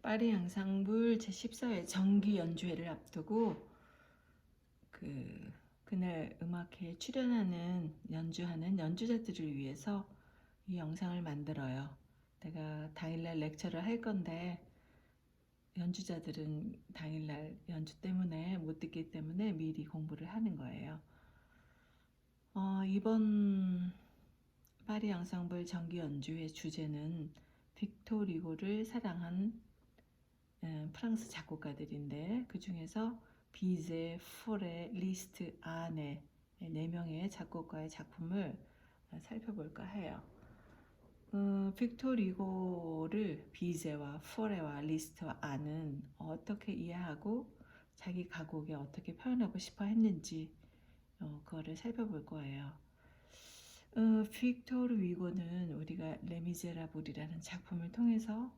파리 앙상블 제14회 정기 연주회를 앞두고 그날 음악회에 출연하는 연주하는 연주자들을 위해서 이 영상을 만들어요. 내가 당일날 렉처를 할 건데 연주자들은 당일날 연주 때문에 못 듣기 때문에 미리 공부를 하는 거예요. 이번 파리 앙상블 정기 연주회 주제는 빅토르 휴고를 사랑한 프랑스 작곡가들인데 그 중에서 비제, 포레, 리스트, 아네 4명의 작곡가의 작품을 살펴볼까 해요. 빅토르 휴고를 비제와 포레와 리스트와 아는 어떻게 이해하고 자기 가곡에 어떻게 표현하고 싶어 했는지 그거를 살펴볼 거예요. 빅토르 휴고는 우리가 레미제라블이라는 작품을 통해서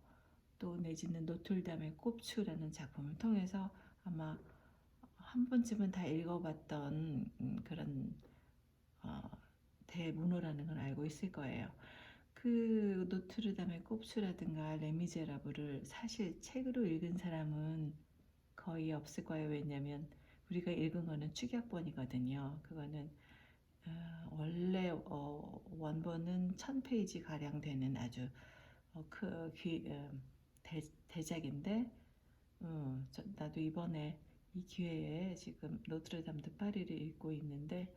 또 내지는 노틀담의 꼽추라는 작품을 통해서 아마 한 번쯤은 다 읽어봤던 그런 대문호라는 걸 알고 있을 거예요. 그 노트르담의 꼽추라든가 레미제라블을 사실 책으로 읽은 사람은 거의 없을 거예요. 왜냐하면 우리가 읽은 거는 축약본이거든요. 그거는 원래 원본은 1000페이지 가량 되는 아주 대작인데 나도 이번에 이 기회에 지금 노트르담 드 파리를 읽고 있는데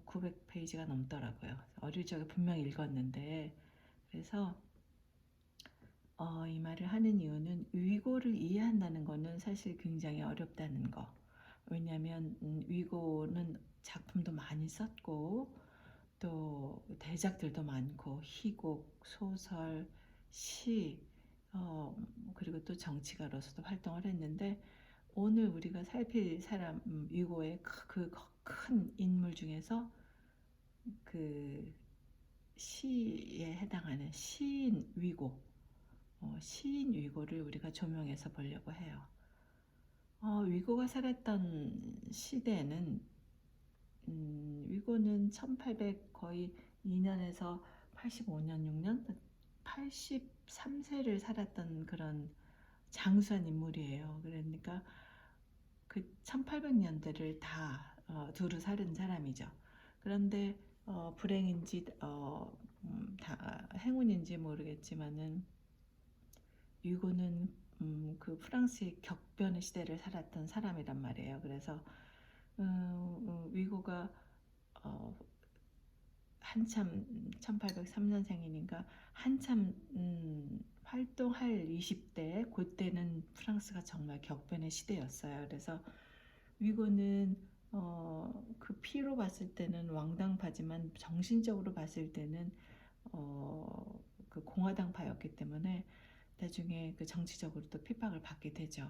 900페이지가 넘더라고요. 어릴 적에 분명히 읽었는데 그래서 이 말을 하는 이유는 위고를 이해한다는 거는 사실 굉장히 어렵다는 거. 왜냐하면 위고는 작품도 많이 썼고 또 대작들도 많고 희곡, 소설, 시 그리고 또 정치가로서도 활동을 했는데 오늘 우리가 살필 사람 위고의 그 큰 인물 중에서 그 시에 해당하는 시인 위고 시인 위고를 우리가 조명해서 보려고 해요. 위고가 살았던 시대에는 위고는 1800 거의 2년에서 85년 6년 83세를 살았던 그런 장수한 인물이에요. 그러니까 그 1800년대를 다 두루 살은 사람이죠. 그런데 불행인지 다 행운인지 모르겠지만은 휴고는 그 프랑스의 격변의 시대를 살았던 사람이란 말이에요. 그래서 휴고가 한참 1803년생이니까 한참 활동할 20대 그때는 프랑스가 정말 격변의 시대였어요. 그래서 위고는 그 피로 봤을 때는 왕당파지만 정신적으로 봤을 때는 그 공화당파였기 때문에 나중에 그 정치적으로도 핍박을 받게 되죠.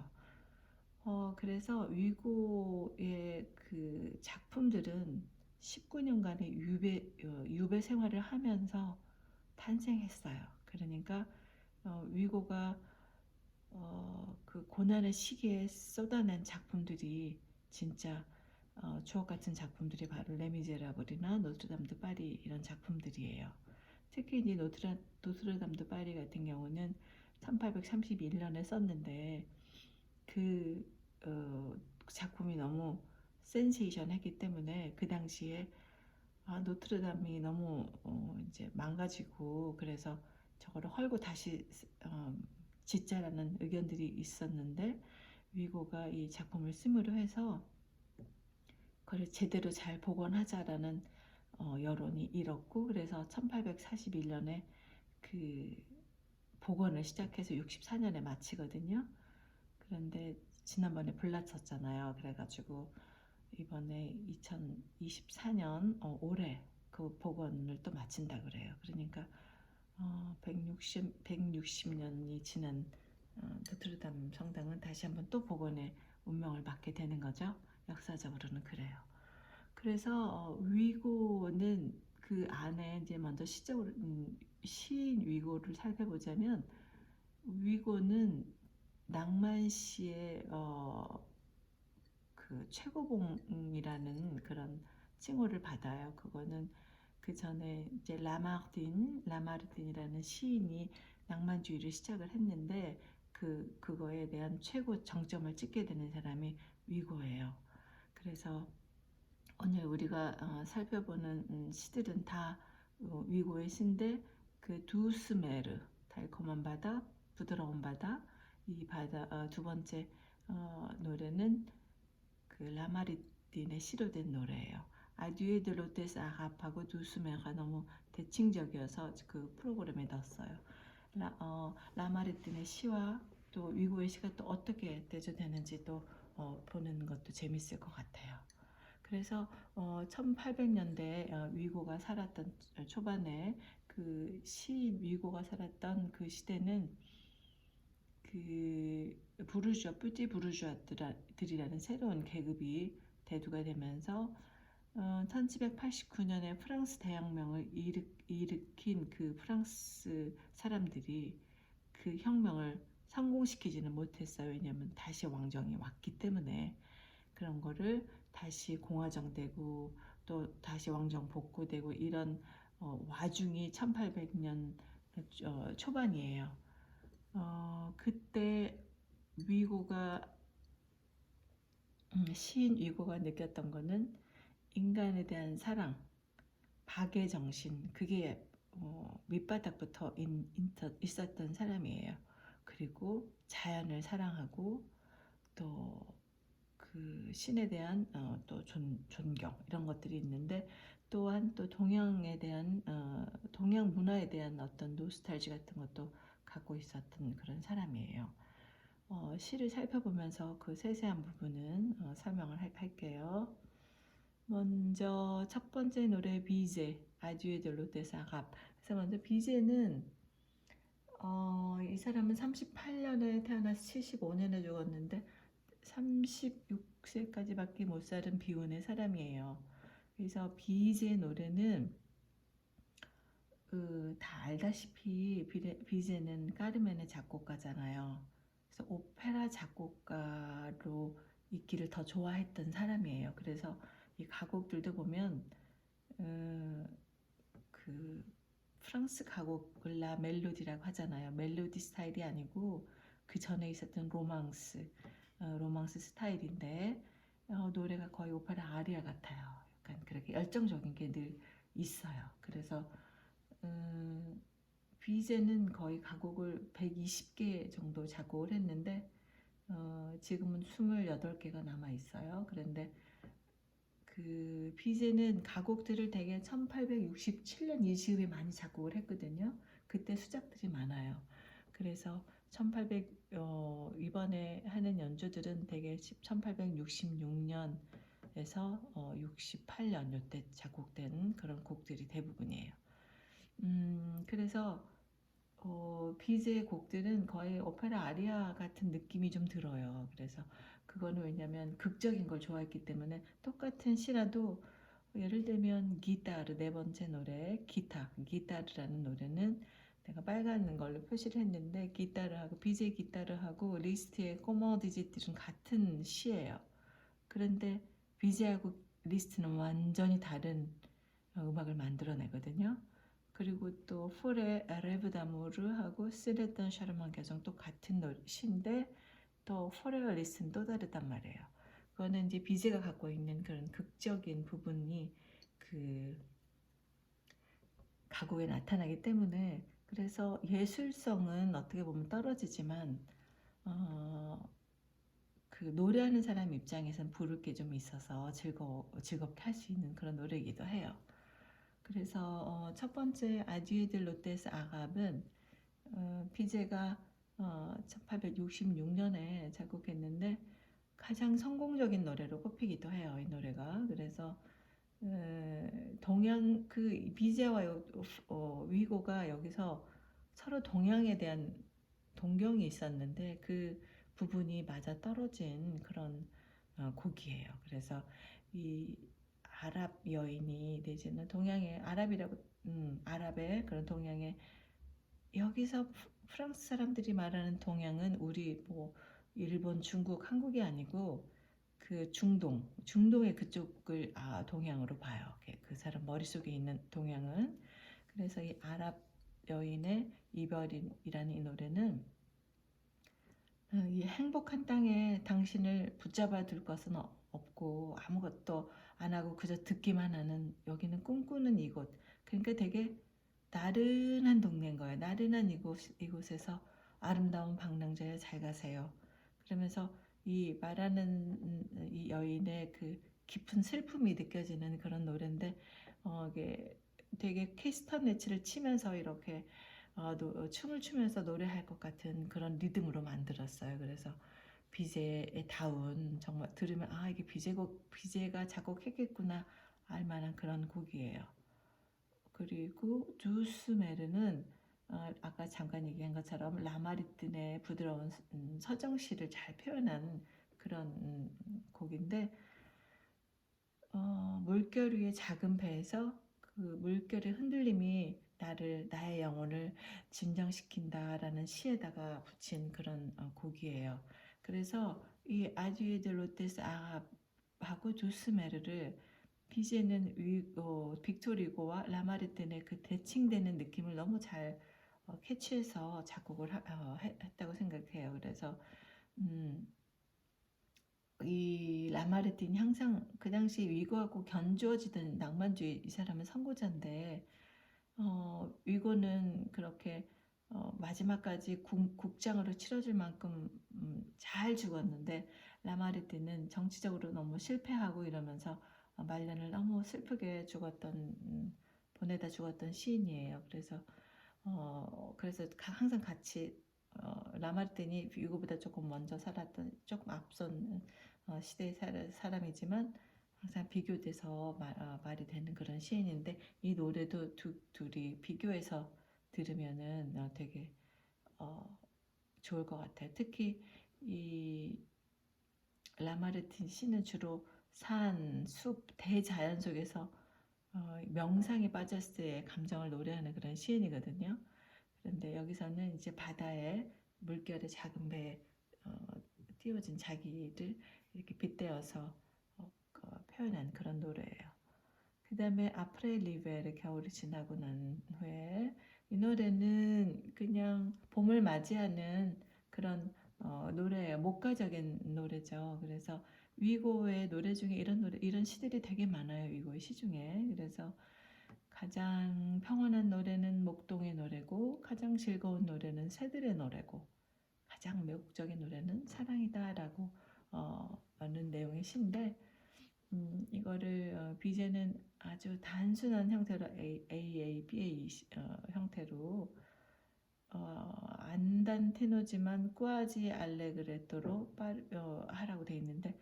그래서 위고의 그 작품들은 19년간의 유배 생활을 하면서 탄생했어요. 그러니까 위고가 그 고난의 시기에 쏟아낸 작품들이 진짜 주옥 같은 작품들이 바로 레미제라블이나 노트르담 드 파리 이런 작품들이에요. 특히 이 노트르담 드 파리 같은 경우는 1831년에 썼는데 그 작품이 너무 센세이션했기 때문에 그 당시에 노트르담이 너무 이제 망가지고 그래서 저거를 헐고 다시 짓자라는 의견들이 있었는데 위고가 이 작품을 쓰므로 해서 그걸 제대로 잘 복원하자라는 여론이 일었고 그래서 1841년에 그 복원을 시작해서 64년에 마치거든요. 그런데 지난번에 불났었잖아요. 그래가지고 이번에 2024년 올해 그 복원을 또 마친다 그래요. 그러니까 160년이 지난 노트르담 성당은 다시 한번 또 복원의 운명을 맞게 되는 거죠. 역사적으로는 그래요. 그래서 위고는 그 안에 이제 먼저 시적으로 시인 위고를 살펴보자면 위고는 낭만시의 그 최고봉이라는 그런 칭호를 받아요. 그거는 그 전에 이제 라마르틴이라는 시인이 낭만주의를 시작을 했는데 그거에 대한 최고 정점을 찍게 되는 사람이 위고예요. 그래서 오늘 우리가 살펴보는 시들은 다 위고의 시인데 그 두스메르, 달콤한 바다, 부드러운 바다, 이 바다 두 번째 노래는 그 라마르틴의 시로 된 노래예요. 아듀에 드 로테스 아갑하고 두스메르가 너무 대칭적이어서 그 프로그램에 넣었어요. 라마르틴의 시와 또 위고의 시가 또 어떻게 대조되는지 또 보는 것도 재밌을 것 같아요. 그래서 1800년대 위고가 살았던 초반에 그 위고가 살았던 그 시대는 그 뷰티 부르주아들이라는 새로운 계급이 대두가 되면서 1789년에 프랑스 대혁명을 일으킨 그 프랑스 사람들이 그 혁명을 성공시키지는 못했어요. 왜냐하면 다시 왕정이 왔기 때문에. 그런 거를 다시 공화정되고 또 다시 왕정 복구되고 이런 와중이 1800년 초반이에요. 그때 위고가 시인 위고가 느꼈던 거는 인간에 대한 사랑, 박의 정신, 그게 밑바닥부터 있었던 사람이에요. 그리고 자연을 사랑하고 또 그 신에 대한 또 존경 이런 것들이 있는데 또한 또 동양에 대한 동양 문화에 대한 어떤 노스탈지 같은 것도 갖고 있었던 그런 사람이에요. 시를 살펴보면서 그 세세한 부분은 설명을 할게요. 먼저 첫 번째 노래 비제 아듀에 델로테스 아갑. 그래서 먼저 비제는 이 사람은 38년에 태어나서 75년에 죽었는데 36세까지밖에 못 살은 비운의 사람이에요. 그래서 비제 노래는 다 알다시피 비제는 까르멘의 작곡가잖아요. 그래서 오페라 작곡가로 있기를 더 좋아했던 사람이에요. 그래서 이 가곡들도 보면 그 프랑스 가곡을 라 멜로디라고 하잖아요. 멜로디 스타일이 아니고 그 전에 있었던 로망스 스타일인데 노래가 거의 오페라 아리아 같아요. 약간 그렇게 열정적인 게 늘 있어요. 그래서 비제는 거의 가곡을 120개 정도 작곡을 했는데 지금은 28개가 남아 있어요. 그런데 그 비제는 가곡들을 대개 1867년 이 즈음에 많이 작곡을 했거든요. 그때 수작들이 많아요. 그래서 이번에 하는 연주들은 대개 1866년에서 68년 이때 작곡된 그런 곡들이 대부분이에요. 그래서 비제의 곡들은 거의 오페라 아리아 같은 느낌이 좀 들어요. 그래서 그거는 왜냐면 극적인 걸 좋아했기 때문에 똑같은 시라도 예를 들면 기타르 네 번째 노래 기타르라는 노래는 내가 빨간 걸로 표시를 했는데 기타르하고 비제 기타르하고 리스트의 꼬머디지들은 같은 시예요. 그런데 비제하고 리스트는 완전히 다른 음악을 만들어내거든요. 그리고 또 폴의 레브 다모르하고 쓰레던 샤르만 계정 또 같은 시인데 또 폴의 리스는 또 다르단 말이에요. 그거는 이제 비제가 갖고 있는 그런 극적인 부분이 그 가곡에 나타나기 때문에 그래서 예술성은 어떻게 보면 떨어지지만 그 노래하는 사람 입장에선 부를 게 좀 있어서 즐겁게 할 수 있는 그런 노래이기도 해요. 그래서 첫 번째 아듀에 들 로테스 아갑은 비제가 1866년에 작곡했는데 가장 성공적인 노래로 꼽히기도 해요. 이 노래가. 그래서 동양 그 비제와 위고가 여기서 서로 동양에 대한 동경이 있었는데 그 부분이 맞아 떨어진 그런 곡이에요. 그래서 이 아랍 여인이 내지는 동양의 아랍의 그런 동양의 여기서 프랑스 사람들이 말하는 동양은 우리 뭐 일본, 중국, 한국이 아니고 그 중동의 그쪽을 동양으로 봐요. 그 사람 머릿속에 있는 동양은. 그래서 이 아랍 여인의 이별이라는 이 노래는 이 행복한 땅에 당신을 붙잡아 둘 것은 없고 아무것도 안 하고 그저 듣기만 하는 여기는 꿈꾸는 이곳. 그러니까 되게 나른한 동네인 거예요. 나른한 이곳에서 아름다운 방랑자여 잘 가세요. 그러면서 이 말하는 이 여인의 그 깊은 슬픔이 느껴지는 그런 노래인데 이게 되게 캐스터네츠를 치면서 이렇게 춤을 추면서 노래할 것 같은 그런 리듬으로 만들었어요. 그래서 비제의 다운 정말 들으면 아 이게 비제가 작곡했겠구나 알 만한 그런 곡이에요. 그리고 주스메르는 아까 잠깐 얘기한 것처럼 라마리틴의 부드러운 서정시를 잘 표현한 그런 곡인데 물결 위의 작은 배에서 그 물결의 흔들림이 나의 영혼을 진정시킨다라는 시에다가 붙인 그런 곡이에요. 그래서 이 아듀에 델 로테스 하고 조스메르를 비제는 빅토리고와 라마르텐의 그 대칭되는 느낌을 너무 잘 캐치해서 작곡을 했다고 생각해요. 그래서 이 라마르틴이 항상 그 당시 위고하고 견주어지던 낭만주의 이 사람은 선구자인데 위고는 그렇게 마지막까지 국장으로 치러질 만큼 잘 죽었는데 라마르틴은 정치적으로 너무 실패하고 이러면서 말년을 너무 슬프게 보내다 죽었던 시인이에요. 그래서 항상 같이 라마르틴이 위고보다 조금 먼저 살았던 조금 앞선 시대의 사람이지만 항상 비교돼서 말이 되는 그런 시인인데 이 노래도 둘이 비교해서 들으면은 되게 좋을 것 같아요. 특히 이 라마르틴 시는 주로 산, 숲, 대자연 속에서 명상에 빠졌을 때의 감정을 노래하는 그런 시인이거든요. 그런데 여기서는 이제 바다에 물결의 작은 배에 띄워진 자기를 이렇게 빗대어서 표현한 그런 노래예요. 그 다음에 아프레 리베르 겨울이 지나고 난 후에 이 노래는 그냥 봄을 맞이하는 그런 노래예요. 목가적인 노래죠. 그래서 위고의 노래 중에 이런 시들이 되게 많아요. 위고의 시 중에. 그래서 가장 평온한 노래는 목동의 노래고 가장 즐거운 노래는 새들의 노래고 가장 매혹적인 노래는 사랑이다라고 하는 내용의 시인데 이거를 비제는 아주 단순한 형태로 AABA 형태로 안단테노지만 꾸아지 알레그레토로 하라고 돼 있는데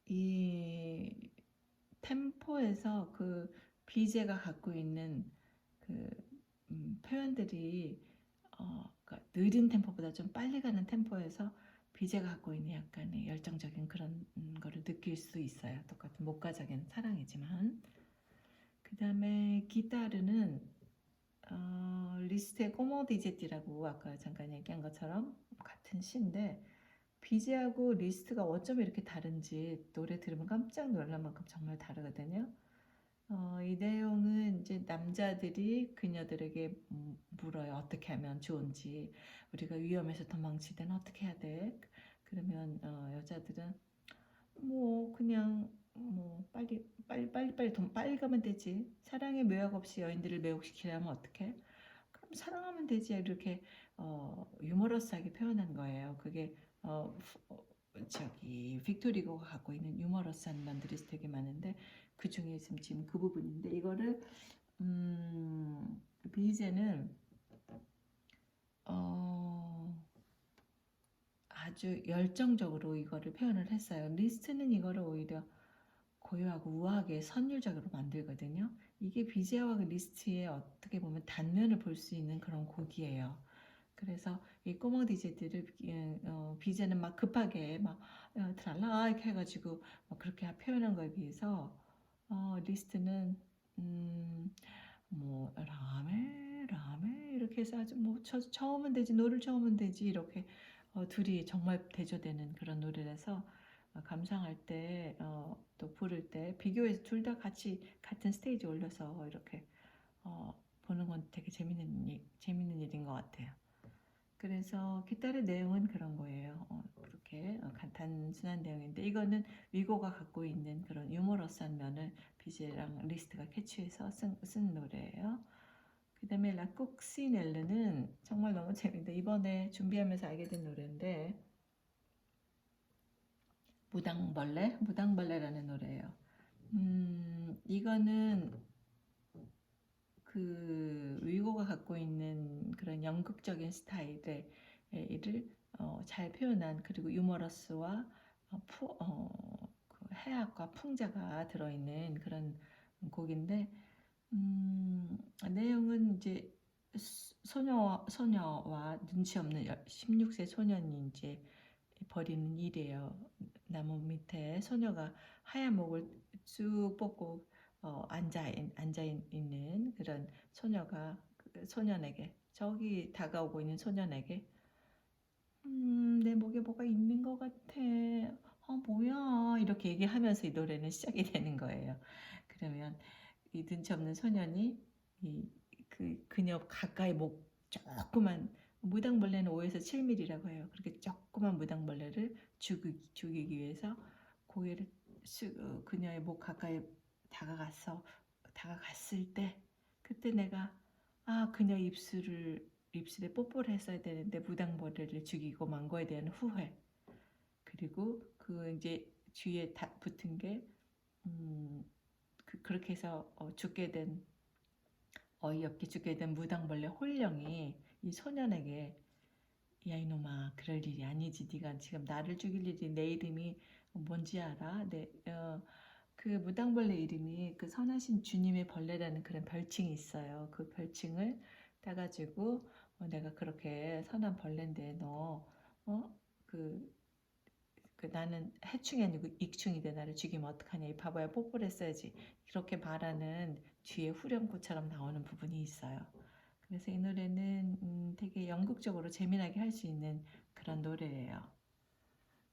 이 템포에서 그 비제가 갖고 있는 그 표현들이 그러니까 느린 템포보다 좀 빨리 가는 템포에서 비제가 갖고 있는 약간의 열정적인 그런 거를 느낄 수 있어요. 똑같은 목가적인 사랑이지만 그 다음에 기타르는 리스트의 꼬모디제티라고 아까 잠깐 얘기한 것처럼 같은 시인데 비제하고 리스트가 어쩜 이렇게 다른지 노래 들으면 깜짝 놀랄 만큼 정말 다르거든요. 이 내용은 이제 남자들이 그녀들에게 물어요. 어떻게 하면 좋은지. 우리가 위험에서 도망칠 때는 어떻게 해야 돼? 그러면 여자들은 뭐 그냥 뭐 빨리 가면 되지. 사랑의 묘약 없이 여인들을 매혹시키려면 어떻게? 그럼 사랑하면 되지. 이렇게 유머러스하게 표현한 거예요. 그게 빅토리고가 갖고 있는 유머러스한 면들이 되게 많은데 그 중에 지금 그 부분인데 이거를 비제는 아주 열정적으로 이거를 표현을 했어요. 리스트는 이거를 오히려 고요하고 우아하게 선율적으로 만들거든요. 이게 비제와 리스트의 어떻게 보면 단면을 볼 수 있는 그런 곡이에요. 그래서 이 꼬마 디제들을 비제는 막 급하게 막 트랄라 이렇게 해가지고 그렇게 표현한 거에 비해서 리스트는 뭐 라메 이렇게 해서 아주 뭐 처음은 되지 노를 처음은 되지 이렇게 둘이 정말 대조되는 그런 노래라서 감상할 때 또 부를 때 비교해서 둘 다 같이 같은 스테이지 올려서 이렇게 보는 건 되게 재밌는 일인 것 같아요. 그래서 기타의 내용은 그런 거예요. 그렇게 단순한 내용인데 이거는 위고가 갖고 있는 그런 유머러스한 면을 비제랑 리스트가 캐치해서 쓴 노래예요. 그 다음에 라콕시넬르는 정말 너무 재밌는데 이번에 준비하면서 알게 된 노래인데 무당벌레라는 노래예요. 이거는 그 위고가 갖고 있는 그런 연극적인 스타일을 잘 표현한 그리고 유머러스와 그 해악과 풍자가 들어있는 그런 곡인데 내용은 이제 소녀와 눈치 없는 16세 소년이 이제 벌이는 일이에요. 나무 밑에 소녀가 하얀 목을 쭉 뻗고 앉아 있는 그런 소녀가 그 소년에게 저기 다가오고 있는 소년에게 내 목에 뭐가 있는 것 같아. 뭐야 이렇게 얘기하면서 이 노래는 시작이 되는 거예요. 그러면 이 눈치 없는 소년이 그녀 가까이 목 조그만 무당벌레는 5에서 7mm라고 해요. 그렇게 조그만 무당벌레를 죽이기 위해서 고개를 그녀의 목 가까이 다가갔을 때 그때 내가 그녀 입술에 뽀뽀를 했어야 되는데 무당벌레를 죽이고 만 거에 대한 후회 그리고 그 이제 뒤에 붙은 게 그렇게 해서 어이없게 죽게 된 무당벌레 홀령이 이 소년에게 야 이놈아 그럴 일이 아니지 네가 지금 나를 죽일 일이 내 이름이 뭔지 알아? 그 무당벌레 이름이 그 선하신 주님의 벌레라는 그런 별칭이 있어요. 그 별칭을 따가지고 내가 그렇게 선한 벌레인데 나는 해충이 아니고 익충인데 나를 죽이면 어떡하냐 이 바보야 뽀뽀를 했어야지 이렇게 말하는 뒤에 후렴구처럼 나오는 부분이 있어요. 그래서 이 노래는 되게 연극적으로 재미나게 할 수 있는 그런 노래예요.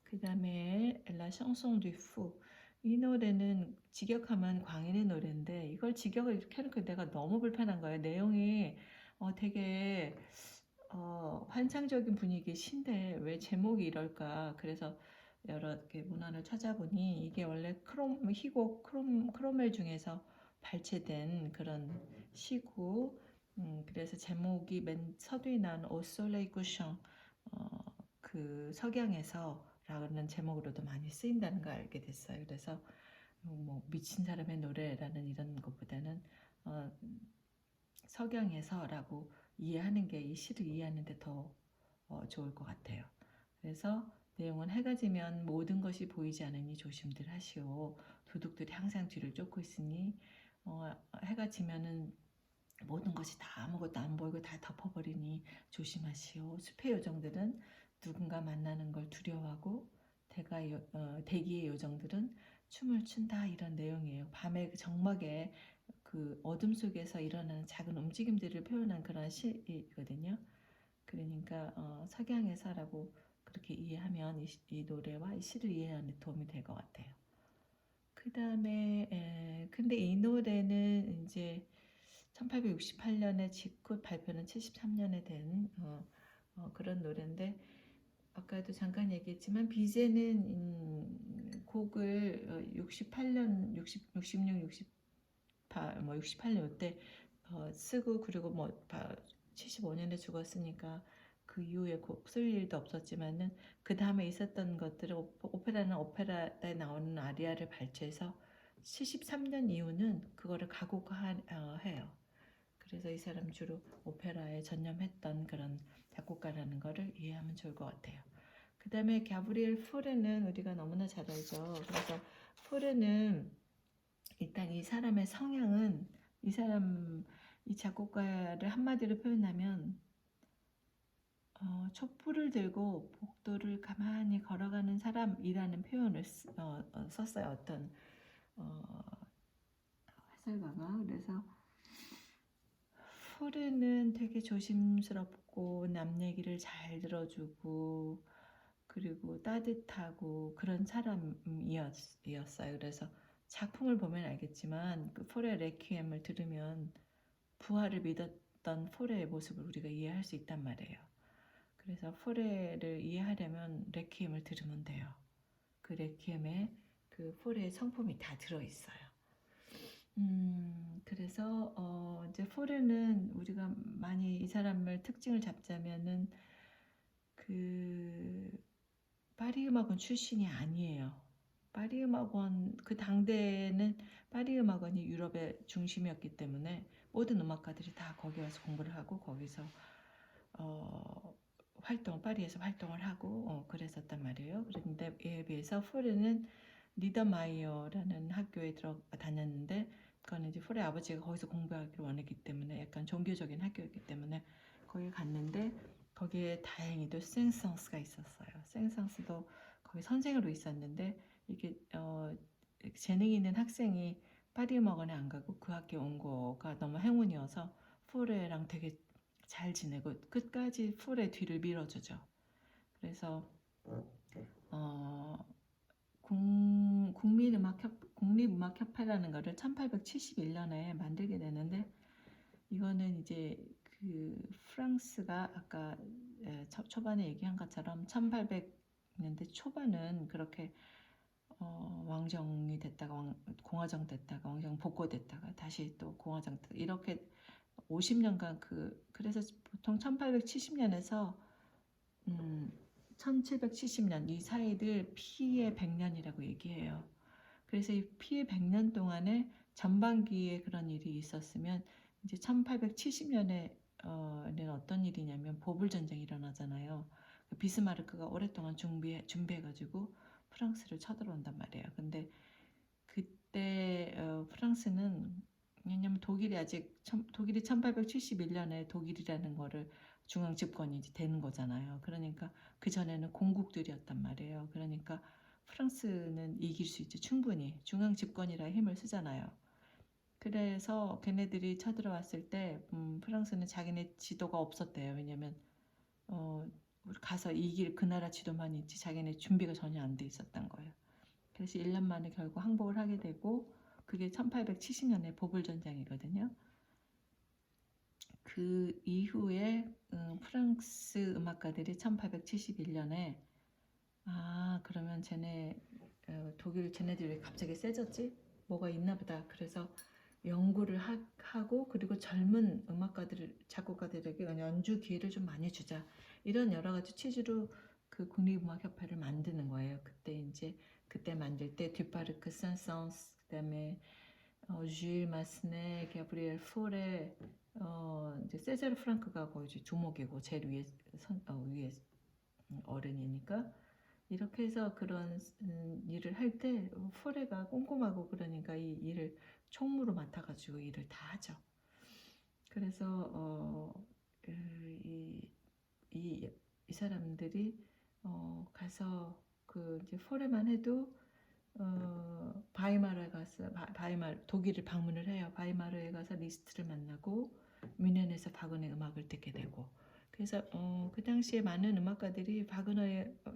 그 다음에 La chanson du fou 이 노래는 직역하면 광인의 노래인데 이걸 직역을 이렇게 하니까 내가 너무 불편한 거예요. 내용이 되게 환상적인 분위기의 시인데 왜 제목이 이럴까 그래서 여러 개 문헌을 찾아보니 이게 원래 희곡 크로멜 중에서 발췌된 그런 시고 그래서 제목이 맨 서두에 나온 오 솔레이 쿠션 그 석양에서 라는 제목으로도 많이 쓰인다는 걸 알게 됐어요. 그래서 뭐 미친 사람의 노래라는 이런 것보다는 석양에서라고 이해하는 게 이 시를 이해하는데 더 좋을 것 같아요. 그래서 내용은 해가 지면 모든 것이 보이지 않으니 조심들 하시오. 도둑들이 항상 뒤를 쫓고 있으니 해가 지면은 모든 것이 다 아무것도 안 보이고 다 덮어버리니 조심하시오. 숲의 요정들은 누군가 만나는 걸 두려워하고 대기의 요정들은 춤을 춘다 이런 내용이에요. 밤의 정막에 그 어둠 속에서 일어나는 작은 움직임들을 표현한 그런 시이거든요. 그러니까 석양에서라고 그렇게 이해하면 이 노래와 이 시를 이해하는 데 도움이 될 것 같아요. 그 다음에 근데 이 노래는 이제 1868년에 직후 발표는 73년에 된 그런 노래인데 아까도 잠깐 얘기했지만 비제는 곡을 68년, 66, 68, 68년 이때 쓰고 그리고 75년에 죽었으니까 그 이후에 곡 쓸 일도 없었지만은 그 다음에 있었던 것들을 오페라는 오페라에 나오는 아리아를 발췌해서 73년 이후는 그거를 가곡해요. 그래서 이 사람 주로 오페라에 전념했던 그런 작곡가라는 거를 이해하면 좋을 것 같아요. 그 다음에 가브리엘 포레는 우리가 너무나 잘 알죠. 그래서 포레는 일단 이 사람의 성향은 이 작곡가를 한마디로 표현하면 촛불을 들고 복도를 가만히 걸어가는 사람이라는 표현을 썼어요. 어떤 해설가가. 그래서 포르는 되게 조심스럽고 남 얘기를 잘 들어주고 그리고 따뜻하고 그런 사람이었어요. 그래서 작품을 보면 알겠지만 그 포레 레퀴엠을 들으면 부활을 믿었던 포레의 모습을 우리가 이해할 수 있단 말이에요. 그래서 포레를 이해하려면 레퀴엠을 들으면 돼요. 그 레퀴엠에 그 포레의 성품이 다 들어있어요. 그래서 이제 포레는 우리가 많이 이 사람을 특징을 잡자면은 그 파리 음악원 출신이 아니에요. 파리 음악원 그 당대에는 파리 음악원이 유럽의 중심이었기 때문에 모든 음악가들이 다 거기 와서 공부를 하고 거기서 파리에서 활동을 하고 그랬었단 말이에요. 그런데 이에 비해서 포레는 리더마이어라는 학교에 다녔는데 그거는 이제 포레 아버지가 거기서 공부하기를 원했기 때문에 약간 종교적인 학교였기 때문에 거기 갔는데 거기에 다행히도 생상스가 있었어요. 생상스도 거기 선생으로 있었는데 이게 재능 있는 학생이 파리 음악원에 안 가고 그 학교에 온 거가 너무 행운이어서 포레랑 되게 잘 지내고 끝까지 풀의 뒤를 밀어주죠. 그래서 국립음악협회라는 거를 1871년에 만들게 되는데 이거는 이제 그 프랑스가 아까 초반에 얘기한 것처럼 1800년대 초반은 그렇게 왕정이 됐다가 공화정 됐다가 왕정 복고됐다가 다시 또 공화정 이렇게 50년간 그래서 보통 1870년에서 1770년 이 사이를 피의 100년이라고 얘기해요. 그래서 이 피의 100년 동안에 전반기에 그런 일이 있었으면 이제 1870년에는 어떤 일이냐면 보불 전쟁이 일어나잖아요. 비스마르크가 오랫동안 준비해가지고 프랑스를 쳐들어온단 말이에요. 근데 그때 프랑스는 왜냐면 독일이 1871년에 독일이라는 거를 중앙 집권이 되는 거잖아요. 그러니까 그 전에는 공국들이었단 말이에요. 그러니까 프랑스는 이길 수 있죠. 충분히 중앙 집권이라 힘을 쓰잖아요. 그래서 걔네들이 쳐들어왔을 때 프랑스는 자기네 지도가 없었대요. 왜냐면 가서 이길 그 나라 지도만 있지 자기네 준비가 전혀 안 돼 있었던 거예요. 그래서 1년 만에 결국 항복을 하게 되고 그게 1870년에 보불전쟁이거든요. 그 이후에 프랑스 음악가들이 1871년에 그러면 쟤네들이 왜 갑자기 세졌지? 뭐가 있나 보다. 그래서 연구를 하고 그리고 젊은 작곡가들에게 연주 기회를 좀 많이 주자. 이런 여러 가지 취지로 그 국립음악협회를 만드는 거예요. 그때 만들 때 듀파르크, 산상스, 그다음에 줄 마스네, 가브리엘 포레, 이제 세제르 프랑크가 거의 주목이고 제일 위에 어른이니까 이렇게 해서 그런 일을 할 때 포레가 꼼꼼하고 그러니까 이 일을 총무로 맡아가지고 일을 다 하죠. 그래서 이 사람들이 가서 그 이제 포레만 해도 바이마르에 가서 독일을 방문을 해요. 바이마르에 가서 리스트를 만나고 뮌헨에서 바그너의 음악을 듣게 되고 그래서 그 당시에 많은 음악가들이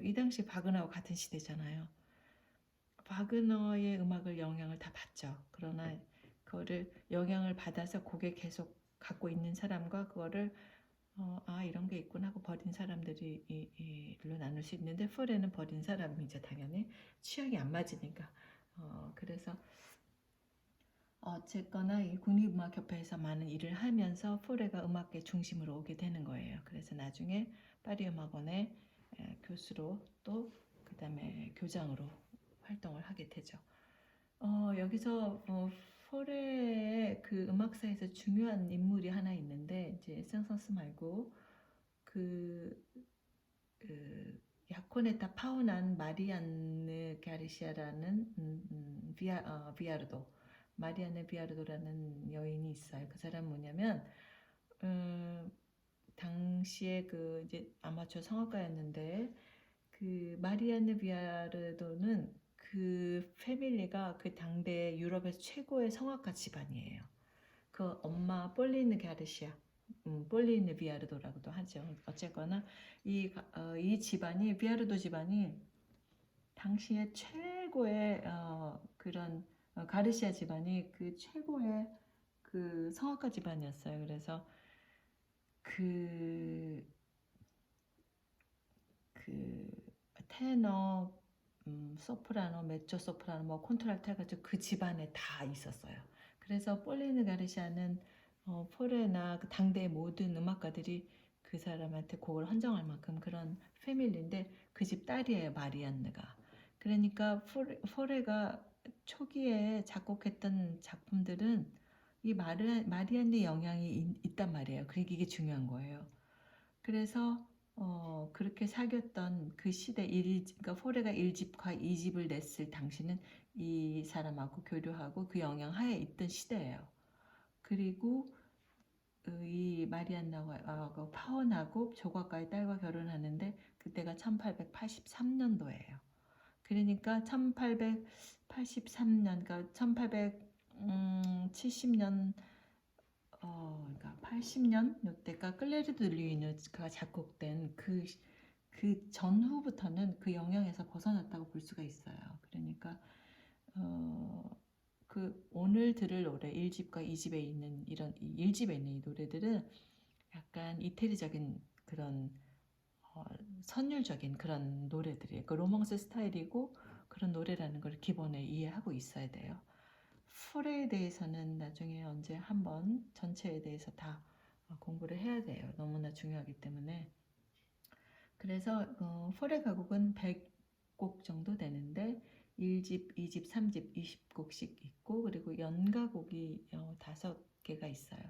이 당시 바그너와 같은 시대잖아요. 바그너의 음악을 영향을 다 받죠. 그러나 그거를 영향을 받아서 곡에 계속 갖고 있는 사람과 그거를 이런 게 있구나 하고 버린 사람들이 일로 나눌 수 있는데 포레는 버린 사람이죠. 당연히 취향이 안 맞으니까. 그래서 어쨌거나 이 국립음악협회에서 많은 일을 하면서 포레가 음악계 중심으로 오게 되는 거예요. 그래서 나중에 파리 음악원의 교수로 또 그다음에 교장으로 활동을 하게 되죠. 여기서 포레의 그 음악사에서 중요한 인물이 하나 있는데 이제 생선스 말고 그 야코네타 파운한 마리안느 가르시아라는 비아르도 마리안느 비아르도라는 여인이 있어요. 그 사람 뭐냐면 당시에 그 이제 아마추어 성악가였는데 그 마리안느 비아르도는 그 패밀리가 그 당대 유럽에서 최고의 성악가 집안이에요. 그 엄마 폴리느 가르시아, 폴리느 비아르도라고도 하죠. 어쨌거나 이 집안이 비아르도 집안이 당시에 최고의 그런 가르시아 집안이 그 최고의 그 성악가 집안이었어요. 그래서 그 그 테너, 소프라노, 메조 소프라노, 뭐 콘트랄트 해가지고 그 집안에 다 있었어요. 그래서 폴리네 가르시아는 포레나 그 당대의 모든 음악가들이 그 사람한테 곡을 헌정할 만큼 그런 패밀리인데 그 집 딸이에요, 마리안느가. 그러니까 포레가 초기에 작곡했던 작품들은 이 마리안느 영향이 있단 말이에요. 그러니까 이게 중요한 거예요. 그래서 그렇게 사귀었던 그 시대 그러니까 포레가 1집과 2집을 냈을 당시는 이 사람하고 교류하고 그 영향 하에 있던 시대예요. 그리고 이 마리안나하고 파원하고 조각가의 딸과 결혼하는데 그때가 1883년도예요. 그러니까 1883년, 그러니까 1870년, 그러니까 80년 요때가 클레르드 르이누가 작곡된 그 전후부터는 그 영향에서 벗어났다고 볼 수가 있어요. 그러니까 그 오늘 들을 노래 1집과 2집에 있는 이런 1집에 있는 이 노래들은 약간 이태리적인 그런 선율적인 그런 노래들이에요. 그 로망스 스타일이고 그런 노래라는 걸 기본에 이해하고 있어야 돼요. 포레에 대해서는 나중에 언제 한번 전체에 대해서 다 공부를 해야 돼요. 너무나 중요하기 때문에. 그래서 포레 가곡은 100곡 정도 되는데 1집, 2집, 3집 20곡씩 있고 그리고 연가곡이 5개가 있어요.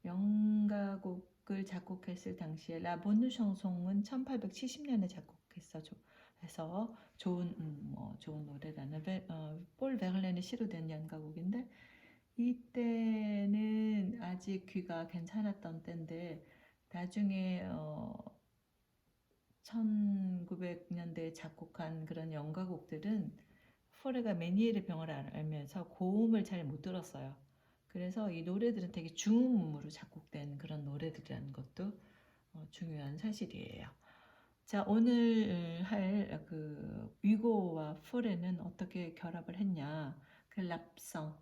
연가곡을 작곡했을 당시에 라보누 샹송은 1870년에 작곡했어. 해서 좋은 노래라는 폴 베를렌의 시로 된 연가곡인데 이때는 아직 귀가 괜찮았던 때인데 나중에 1900년대에 작곡한 그런 연가곡들은 포레가 메니에르 병을 앓면서 고음을 잘 못 들었어요. 그래서 이 노래들은 되게 중음으로 작곡된 그런 노래들이라는 것도 중요한 사실이에요. 자, 오늘 할 그 위고와 포레는 어떻게 결합을 했냐? 그 랍성,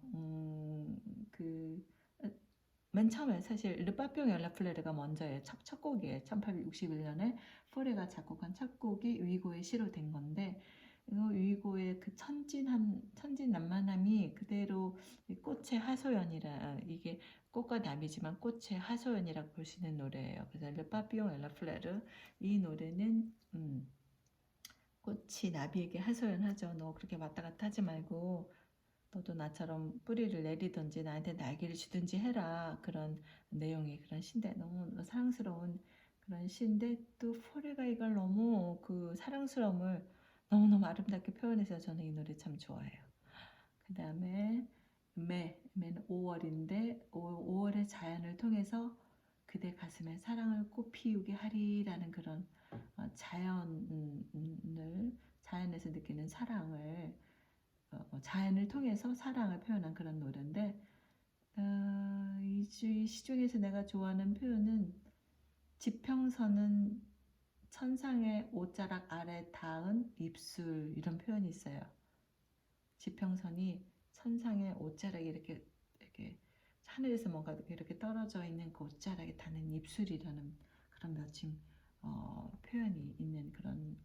맨 처음에 사실 르파병 엘라플레르가 먼저예요. 첫 곡이에요. 1861년에 포레가 작곡한 첫 곡이 위고의 시로 된 건데 위고의 그 천진난만함이 그대로 꽃의 하소연이라 이게 꽃과 나비지만 꽃의 하소연이라고 볼 수 있는 노래예요. 그래서 르파병 엘라플레르 이 노래는 꽃이 나비에게 하소연하죠. 너 그렇게 왔다 갔다 하지 말고 너도 나처럼 뿌리를 내리든지 나한테 날개를 주든지 해라. 그런 내용의 그런 시인데 너무 사랑스러운 그런 시인데 또 포레가 이걸 너무 그 사랑스러움을 너무너무 아름답게 표현해서 저는 이 노래 참 좋아해요. 그 다음에 매는 5월인데 5월의 자연을 통해서 그대 가슴에 사랑을 꽃 피우게 하리라는 그런 자연에서 느끼는 사랑을 자연을 통해서 사랑을 표현한 그런 노래인데 이 시중에서 내가 좋아하는 표현은 지평선은 천상의 옷자락 아래 닿은 입술 이런 표현이 있어요. 지평선이 천상의 옷자락이 이렇게 하늘에서 뭔가 이렇게 떨어져 있는 그 옷자락에 닿는 입술이라는 그런 며칠 표현이 있는 그런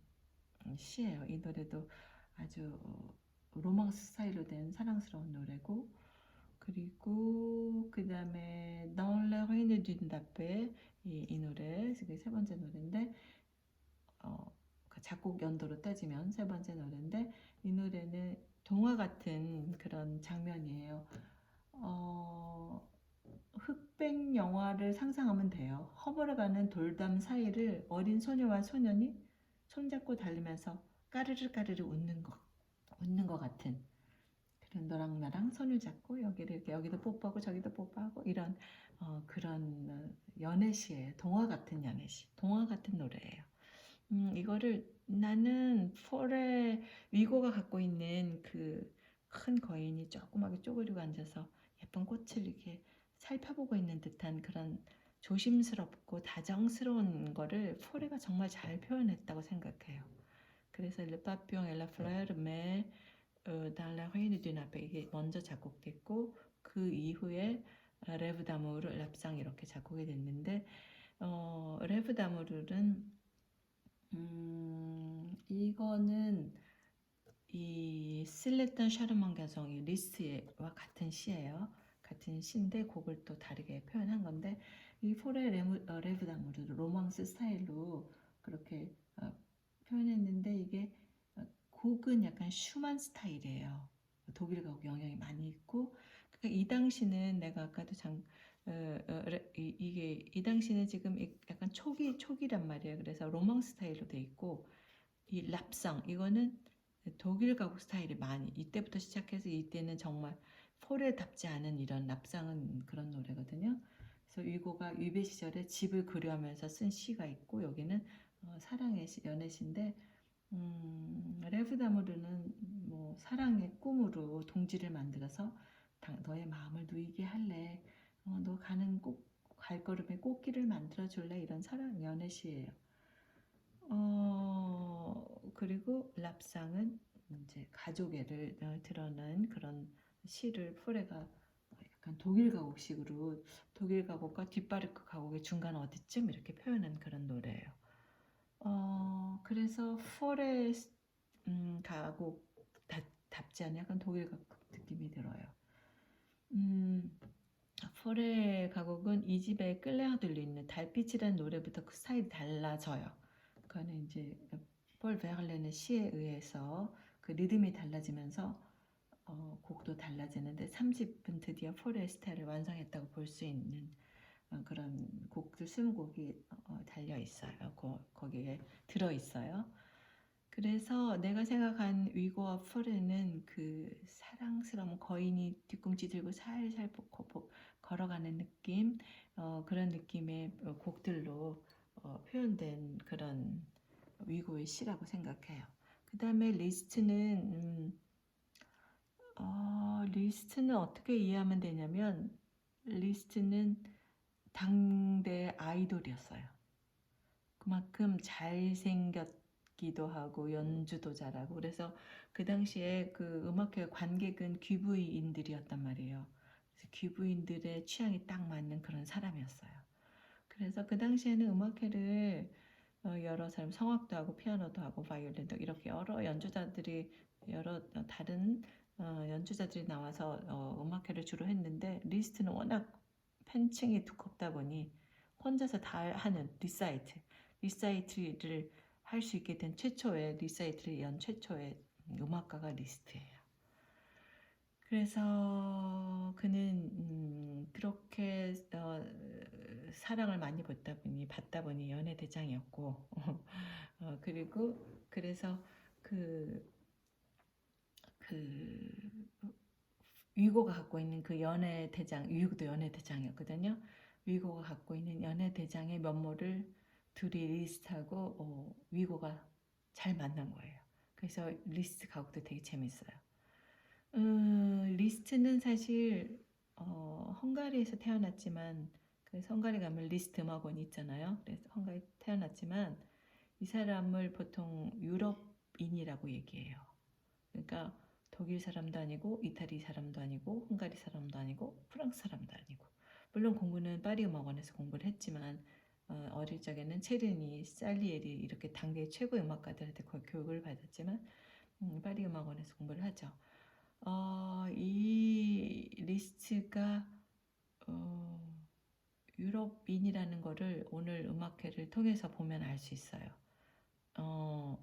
시예요. 이 노래도 아주 로망스 스타일로 된 사랑스러운 노래고 그리고 그 다음에 Dans le Reine d'une Nappe 이 노래 세 번째 노래인데 그 작곡 연도로 따지면 세 번째 노래인데 이 노래는 동화 같은 그런 장면이에요. 흑백 영화를 상상하면 돼요. 허물어가는 돌담 사이를 어린 소녀와 소년이 손잡고 달리면서 까르르 까르르 웃는 것 같은 그런 너랑 나랑 손을 잡고 여기를 이렇게 여기도 뽀뽀하고 저기도 뽀뽀하고 이런 그런 연애시예요. 동화 같은 연애시, 동화 같은 노래예요. 이거를 나는 폴의 위고가 갖고 있는 그 큰 거인이 조그맣게 쪼그리고 앉아서 예쁜 꽃을 이렇게 살펴보고 있는 듯한 그런 조심스럽고 다정스러운 거를 폴레가 정말 잘 표현했다고 생각해요. 그래서 Le Papillon et la Fleur mais dans la Reine du Nappe 이게 먼저 작곡됐고 그 이후에 레브 다무르 랍상 이렇게 작곡이 됐는데 레브 다무르는 이거는 이 실레탄 샤르망 가정이 리스트와 같은 시예요. 같은 시인데 곡을 또 다르게 표현한 건데 이 포레 레브다무르 로망스 스타일로 그렇게 표현했는데 이게 곡은 약간 슈만 스타일이에요. 독일 가곡 영향이 많이 있고 그러니까 이 당시는 내가 아까도 이게 이 당시는 지금 약간 초기란 말이에요. 그래서 로망 스타일로 돼 있고 이 랍상 이거는 독일 가곡 스타일이 많이 이때부터 시작해서 이때는 정말 포레답지 않은 이런 랍상은 그런 노래거든요. 그래서 위고가 위배 시절에 집을 그리하면서 쓴 시가 있고 여기는 사랑의 연애시인데 레브다무르는 뭐 사랑의 꿈으로 동지를 만들어서 너의 마음을 누이게 할래. 너 가는 갈걸음에 꽃길을 만들어 줄래? 이런 사랑 연애시예요. 그리고 랍상은 이제 가족애를 드러낸 그런 시를 포레가 약간 독일 가곡식으로 독일 가곡과 뒷바르크 가곡의 중간 어디쯤 이렇게 표현한 그런 노래예요. 그래서 포레 가곡 답지 않은 약간 독일 가곡 느낌이 들어요. 포레 가곡은 이 집에 끌려 들리는 달빛이라는 노래부터 그 스타일이 달라져요. 그거는 이제 폴 베를렌의 시에 의해서 그 리듬이 달라지면서 곡도 달라지는데 3집은 드디어 포레 스타일을 완성했다고 볼 수 있는 그런 곡들 20곡이 달려 있어요. 거기에 들어 있어요. 그래서 내가 생각한 위고와 포레는 그 사랑스러운 거인이 뒤꿈치 들고 살살 걸어가는 느낌, 그런 느낌의 곡들로 표현된 그런 위고의 시라고 생각해요. 그 다음에 리스트는 어떻게 이해하면 되냐면 리스트는 당대 아이돌이었어요. 그만큼 잘생겼기도 하고 연주도 잘하고 그래서 그 당시에 그 음악회 관객은 귀부인들이었단 말이에요. 그래서 귀부인들의 취향이 딱 맞는 그런 사람이었어요. 그래서 그 당시에는 음악회를 여러 사람 성악도 하고 피아노도 하고 바이올린도 이렇게 여러 다른 연주자들이 나와서 음악회를 주로 했는데 리스트는 워낙 팬층이 두껍다 보니 혼자서 다 하는 리사이트를 할 수 있게 된 리사이트를 연 최초의 음악가가 리스트예요. 그래서 그는 그렇게 사랑을 많이 받다 보니 연애 대장이었고 그리고 그래서 위고가 갖고 있는 그 연애 대장, 위고도 연애 대장이었거든요. 위고가 갖고 있는 연애 대장의 면모를 둘이 리스트하고 위고가 잘 만난 거예요. 그래서 리스트 가곡도 되게 재밌어요. 리스트는 사실 헝가리에서 태어났지만 그래서 헝가리 가면 리스트 음악원이 있잖아요. 그래서 헝가리 태어났지만 이 사람을 보통 유럽인이라고 얘기해요. 그러니까 독일 사람도 아니고 이탈리 사람도 아니고 헝가리 사람도 아니고 프랑스 사람도 아니고 물론 공부는 파리 음악원에서 공부를 했지만 어릴 적에는 체르니, 살리에리 이렇게 당대 최고 음악가들한테 교육을 받았지만 파리 음악원에서 공부를 하죠. 이 리스트가 유럽인이라는 거를 오늘 음악회를 통해서 보면 알 수 있어요.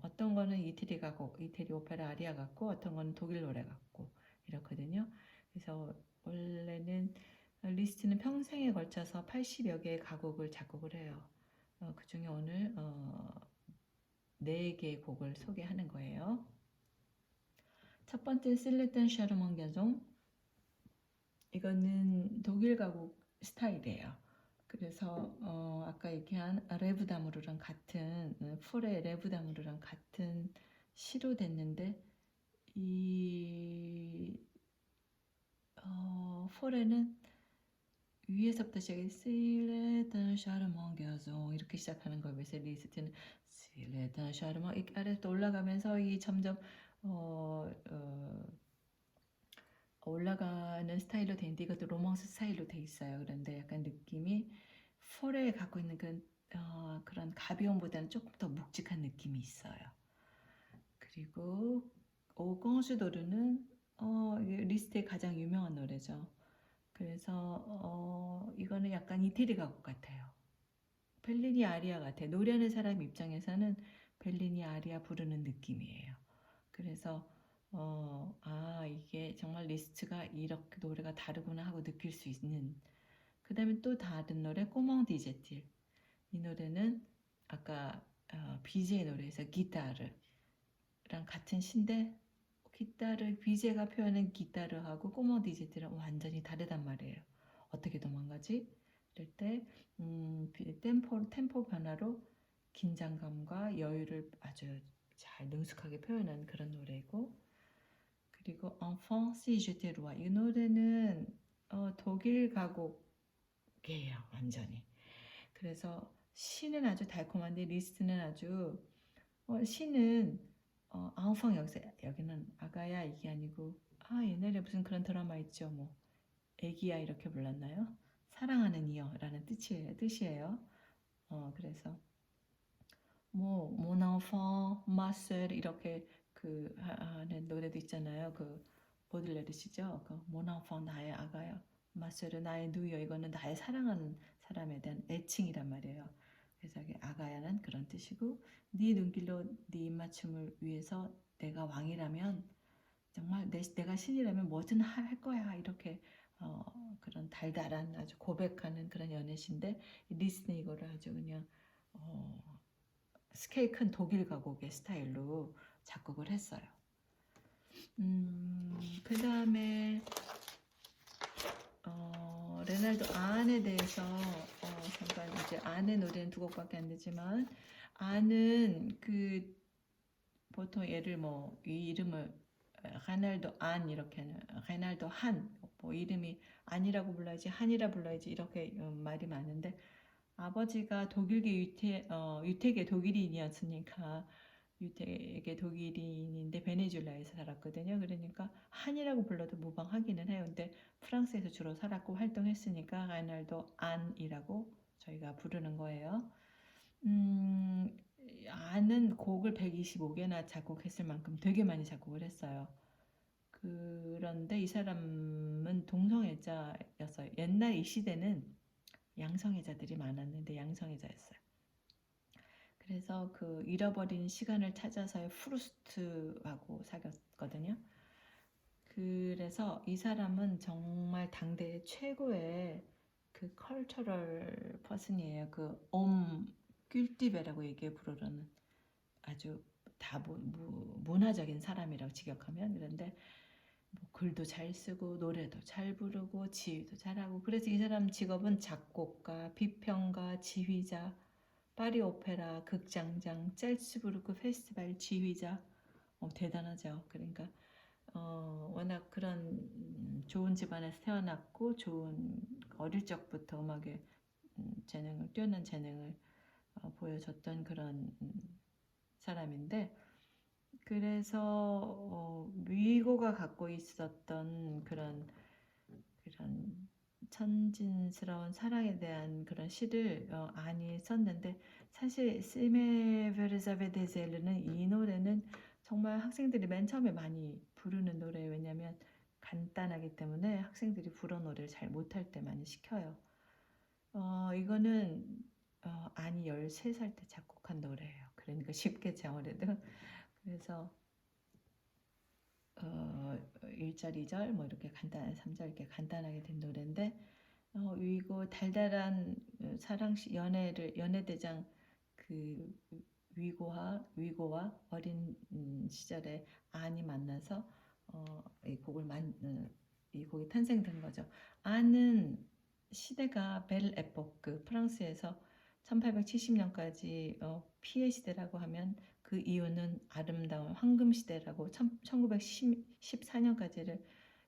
어떤 거는 이태리 오페라 아리아 같고 어떤 거는 독일 노래 같고 이렇거든요. 그래서 원래는 리스트는 평생에 걸쳐서 80여 개의 가곡을 작곡을 해요. 그 중에 오늘 4개의 곡을 소개하는 거예요. 첫 번째 실레탄 샤르망 겨종 이거는 독일 가곡 스타일이에요. 그래서 아까 얘기한 레브다무르랑 같은 풀의 레브다무르랑 같은 시로 됐는데 이 폴에는 위에서부터 시작해 실레탄 샤르망 겨종 이렇게 시작하는 거예요. 그래서 리스트는 실레탄 샤르망 이렇게 아래부터 올라가면서 이 점점 올라가는 스타일로 돼 있는데 이것도 로망스 스타일로 돼 있어요. 그런데 약간 느낌이 폴에 갖고 있는 그런 그런 가비용보다는 조금 더 묵직한 느낌이 있어요. 그리고 오건슈도르는 리스트의 가장 유명한 노래죠. 그래서 이거는 약간 이태리 가곡 같아요. 벨리니 아리아 같아요. 노래하는 사람 입장에서는 벨리니 아리아 부르는 느낌이에요. 그래서 이게 정말 리스트가 이렇게 노래가 다르구나 하고 느낄 수 있는. 그 다음에 또 다른 노래 꼬멍 디제틸. 이 노래는 아까 비제의 노래에서 기타르랑 같은 시인데 기타르 비제가 표현한 기타르하고 꼬멍 디제틸은 완전히 다르단 말이에요. 어떻게 도망가지? 이럴 때 템포 변화로 긴장감과 여유를 아주 잘 능숙하게 표현한 그런 노래고, 그리고 Enfant si j'étais roi 이 노래는 독일 가곡이에요 완전히. 그래서 시는 아주 달콤한데 리스트는 아주 시는 enfant 여기는 아가야 이게 아니고 옛날에 무슨 그런 드라마 있죠 뭐 애기야 이렇게 불렀나요? 사랑하는 이여라는 뜻이에요. 그래서 뭐 mon enfant, ma sœur 이렇게 하는 노래도 있잖아요. 그 보들레르시죠. 그 mon enfant 나의 아가야, ma sœur 나의 누이여 이거는 나의 사랑하는 사람에 대한 애칭이란 말이에요. 그래서 아가야는 그런 뜻이고 네 눈길로 네 입맞춤을 위해서 내가 왕이라면 정말 내가 신이라면 뭐든 할 거야 이렇게 그런 달달한 아주 고백하는 그런 연애시인데 리스는 이거를 아주 그냥 스케일 큰 독일 가곡의 스타일로 작곡을 했어요. 그 다음에 레날도 아안에 대해서 잠깐 이제 아안의 노래는 두 곡밖에 안 되지만 아안은 보통 얘를 이 이름을 레날도 안 이렇게 하는 레날도 한 이름이 안이라고 불러야지 한이라 불러야지 이렇게 말이 많은데 아버지가 독일계 유태계 독일인이었으니까 유태계 독일인인데 베네수엘라에서 살았거든요. 그러니까 한이라고 불러도 무방하기는 해요. 근데 프랑스에서 주로 살았고 활동했으니까 레날도 안이라고 저희가 부르는 거예요. 안은 곡을 125개나 작곡했을 만큼 되게 많이 작곡을 했어요. 그런데 이 사람은 동성애자였어요. 옛날 이 시대는 양성애자들이 많았는데 양성애자였어요. 그래서 잃어버린 시간을 찾아서의 프루스트하고 사귀었거든요. 그래서 이 사람은 정말 당대 최고의 컬처럴 퍼슨이에요. 뀨띠베라고 얘기해 부르는 아주 문화적인 사람이라고 직역하면. 그런데 글도 잘 쓰고 노래도 잘 부르고 지휘도 잘하고 그래서 이 사람 직업은 작곡가, 비평가, 지휘자, 파리 오페라 극장장, 짤츠부르크 페스티벌 지휘자. 대단하죠. 그러니까 워낙 그런 좋은 집안에서 태어났고 어릴 적부터 음악에 뛰어난 재능을 보여줬던 그런 사람인데, 그래서 위고가 갖고 있었던 그런 천진스러운 사랑에 대한 그런 시를 안이 썼는데, 사실 시메 베르자베 데젤르는 이 노래는 정말 학생들이 맨 처음에 많이 부르는 노래예요. 왜냐하면 간단하기 때문에 학생들이 불어 노래를 잘 못할 때 많이 시켜요. 이거는 안이 13살 때 작곡한 노래예요. 그러니까 쉽겠죠 아무래도. 그래서 1절, 2절 이렇게 간단한 3절 이렇게 간단하게 된 노래인데 이거 달달한 연애대장 위고와 어린 시절에 안이 만나서 이 곡이 탄생된 거죠. 안은 시대가 벨 에포크 프랑스에서 1870년까지 피해 시대라고 하면 그 이유는 아름다운 황금 시대라고 1914년까지를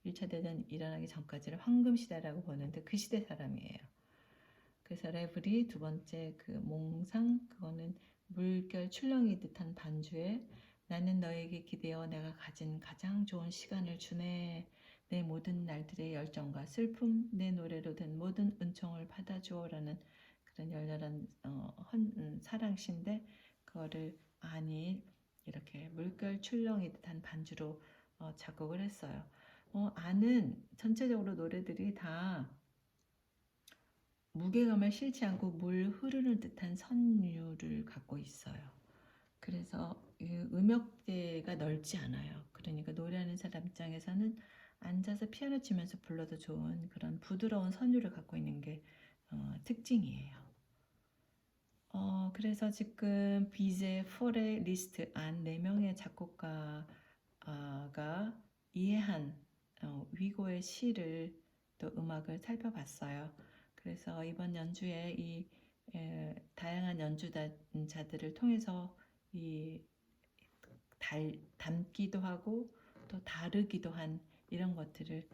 1차 대전 일어나기 전까지를 황금 시대라고 보는데 그 시대 사람이에요. 그래서 레블이 두 번째 몽상 그거는 물결 출렁이 듯한 반주에 나는 너에게 기대어 내가 가진 가장 좋은 시간을 주네. 내 모든 날들의 열정과 슬픔, 내 노래로 된 모든 은총을 받아주어라는 그런 열렬한 사랑시인데 그거를 아니 이렇게 물결 출렁이 듯한 반주로 작곡을 했어요. 아는 전체적으로 노래들이 다 무게감을 실지 않고 물 흐르는 듯한 선율을 갖고 있어요. 그래서 음역대가 넓지 않아요. 그러니까 노래하는 사람 입장에서는 앉아서 피아노 치면서 불러도 좋은 그런 부드러운 선율을 갖고 있는 게 특징이에요. 그래서 지금 비제, 포레, 리스트 안 4명의 작곡가가 이해한 위고의 시를 또 음악을 살펴봤어요. 그래서 이번 연주에 이 다양한 연주자들을 통해서 이 담기도 하고 또 다르기도 한 이런 것들을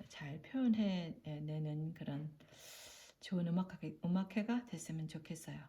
잘 표현해내는 그런 좋은 음악회가 됐으면 좋겠어요.